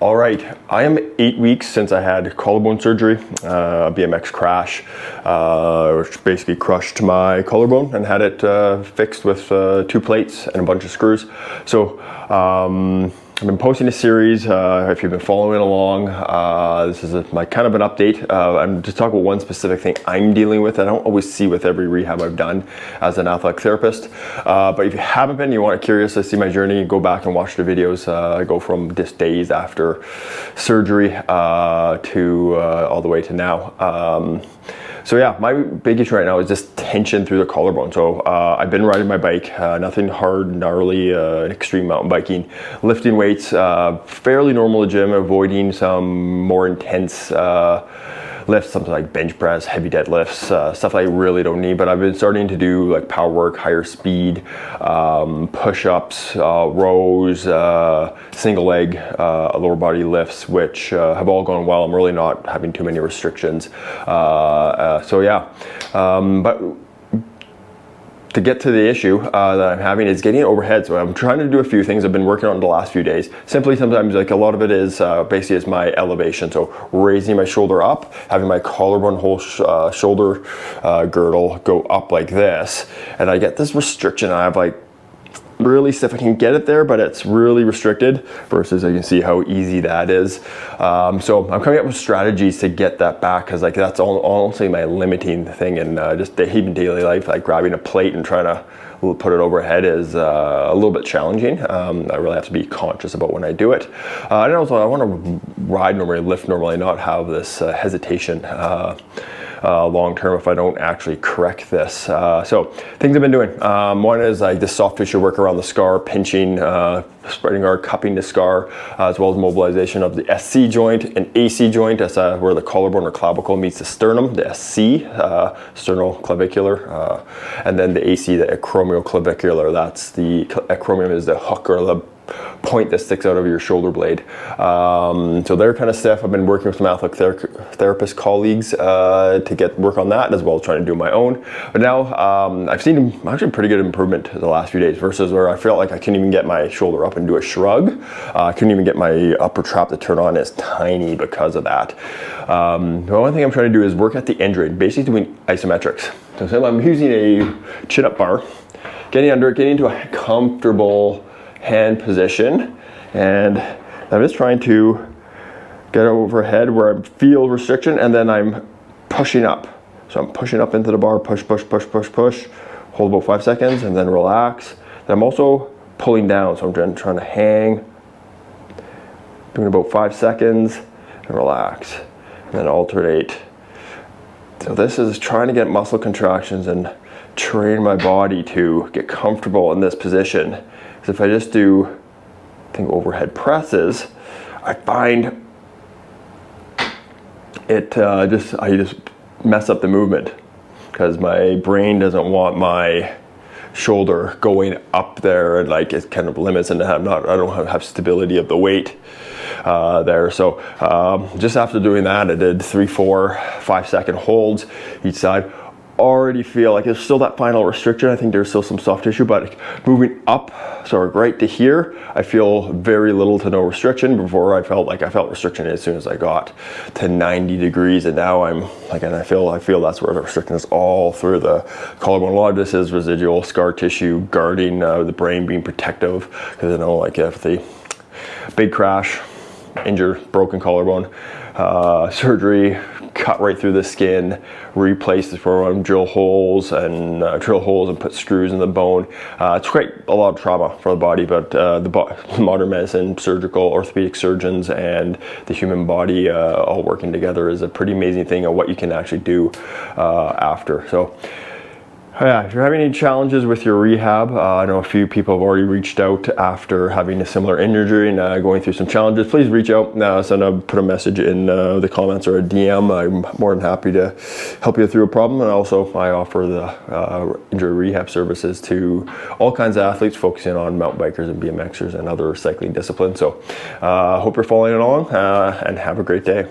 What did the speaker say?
All right, I am 8 weeks since I had collarbone surgery, a BMX crash, which basically crushed my collarbone and had it fixed with 2 plates and a bunch of screws. So I've been posting a series, if you've been following along. This is my kind of an update. I'm just talking about one specific thing I'm dealing with. I don't always see with every rehab I've done as an athletic therapist. But if you haven't been, you want curious to see my journey, go back and watch the videos. I go from just days after surgery to all the way to now. So yeah, my big issue right now is just tension through the collarbone. So I've been riding my bike, nothing hard, gnarly, extreme mountain biking, lifting weights, fairly normal at gym, avoiding some more intense lifts, something like bench press, heavy deadlifts, stuff I really don't need. But I've been starting to do like power work, higher speed, push-ups, rows, single leg, lower body lifts, which have all gone well. I'm really not having too many restrictions. So yeah, but to get to the issue that I'm having is getting it overhead. So I'm trying to do a few things I've been working on the last few days. Simply sometimes, like a lot of it is basically is my elevation. So raising my shoulder up, having my collarbone whole shoulder girdle go up like this. And I get this restriction. I have like really stiff. I can get it there, but it's really restricted versus you can see how easy that is. So I'm coming up with strategies to get that back, because like that's honestly my limiting thing in just even daily life. Like grabbing a plate and trying to put it overhead is a little bit challenging. I really have to be conscious about when I do it. And also I want to ride normally, lift normally, not have this hesitation long term if I don't actually correct this. So things I've been doing. One is like the soft tissue work around the scar, pinching, spreading our cupping the scar, as well as mobilization of the SC joint and AC joint. That's where the collarbone or clavicle meets the sternum, the SC, sternoclavicular, and then the AC, the acromioclavicular. That's the acromion is the hook or the point that sticks out of your shoulder blade. So they're kind of stiff. I've been working with some athletic therapist colleagues to work on that, as well as trying to do my own. But now I've seen actually pretty good improvement the last few days, versus where I felt like I couldn't even get my shoulder up and do a shrug. I couldn't even get my upper trap to turn on. It's tiny because of that. The one thing I'm trying to do is work at the end joint, basically doing isometrics. So I'm using a chin-up bar, getting under it, getting into a comfortable hand position, and I'm just trying to get overhead where I feel restriction, and then I'm pushing up. So I'm pushing up into the bar, push, push, push, push, push, hold about 5 seconds, and then relax. And I'm also pulling down, so I'm trying to hang, doing about 5 seconds, and relax, and then alternate. So this is trying to get muscle contractions and train my body to get comfortable in this position. If I just do, I think, overhead presses, I find it I just mess up the movement, because my brain doesn't want my shoulder going up there, and like it kind of limits, and I don't have stability of the weight there. So just after doing that, I did 3, 4, 5 second holds each side. Already feel like there's still that final restriction. I think there's still some soft tissue, but moving up, so right to here, I feel very little to no restriction. Before I felt restriction as soon as I got to 90 degrees, and now I'm like, and I feel that's where the restriction is, all through the collarbone. A lot of this is residual scar tissue guarding the brain, being protective, because I know like if the big crash, injured, broken collarbone, surgery, cut right through the skin, replace the program, drill holes and put screws in the bone. It's quite a lot of trauma for the body, but the modern medicine, surgical, orthopedic surgeons, and the human body all working together is a pretty amazing thing of what you can actually do after. So yeah, if you're having any challenges with your rehab, I know a few people have already reached out after having a similar injury and going through some challenges. Please reach out, put a message in the comments or a DM. I'm more than happy to help you through a problem. And also I offer the injury rehab services to all kinds of athletes, focusing on mountain bikers and BMXers and other cycling disciplines. So hope you're following along and have a great day.